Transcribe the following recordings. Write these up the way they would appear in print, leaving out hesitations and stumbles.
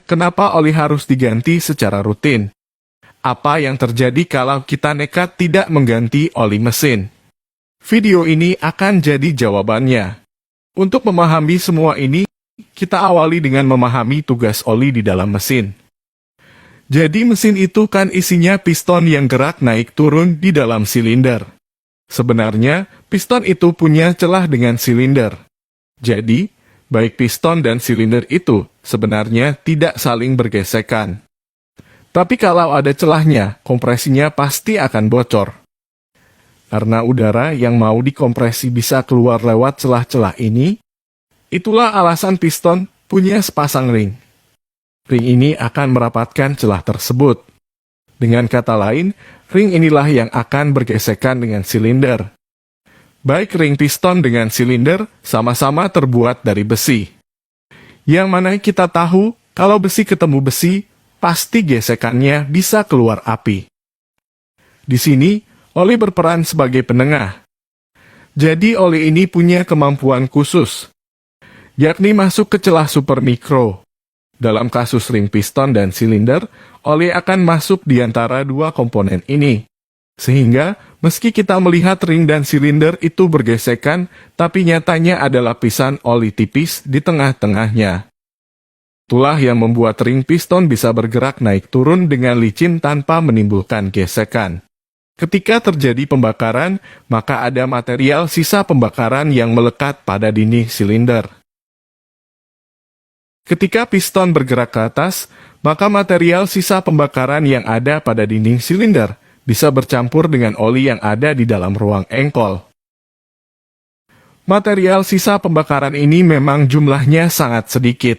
kenapa oli harus diganti secara rutin? Apa yang terjadi kalau kita nekat tidak mengganti oli mesin? Video ini akan jadi jawabannya. Untuk memahami semua ini, kita awali dengan memahami tugas oli di dalam mesin. Jadi mesin itu kan isinya piston yang gerak naik turun di dalam silinder. Sebenarnya, piston itu punya celah dengan silinder. Jadi, baik piston dan silinder itu sebenarnya tidak saling bergesekan. Tapi kalau ada celahnya, kompresinya pasti akan bocor. Karena udara yang mau dikompresi bisa keluar lewat celah-celah ini, itulah alasan piston punya sepasang ring. Ring ini akan merapatkan celah tersebut. Dengan kata lain, ring inilah yang akan bergesekan dengan silinder. Baik ring piston dengan silinder sama-sama terbuat dari besi. Yang mana kita tahu, kalau besi ketemu besi, pasti gesekannya bisa keluar api. Di sini, oli berperan sebagai penengah. Jadi oli ini punya kemampuan khusus, yakni masuk ke celah supermikro. Dalam kasus ring piston dan silinder, oli akan masuk di antara dua komponen ini. Sehingga, meski kita melihat ring dan silinder itu bergesekan, tapi nyatanya ada lapisan oli tipis di tengah-tengahnya. Itulah yang membuat ring piston bisa bergerak naik turun dengan licin tanpa menimbulkan gesekan. Ketika terjadi pembakaran, maka ada material sisa pembakaran yang melekat pada dinding silinder. Ketika piston bergerak ke atas, maka material sisa pembakaran yang ada pada dinding silinder bisa bercampur dengan oli yang ada di dalam ruang engkol. Material sisa pembakaran ini memang jumlahnya sangat sedikit.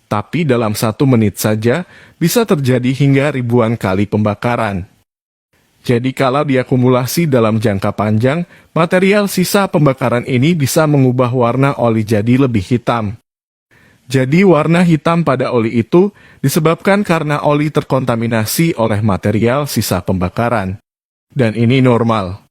Tapi dalam 1 menit saja bisa terjadi hingga ribuan kali pembakaran. Jadi kalau diakumulasi dalam jangka panjang, material sisa pembakaran ini bisa mengubah warna oli jadi lebih hitam. Jadi warna hitam pada oli itu disebabkan karena oli terkontaminasi oleh material sisa pembakaran. Dan ini normal.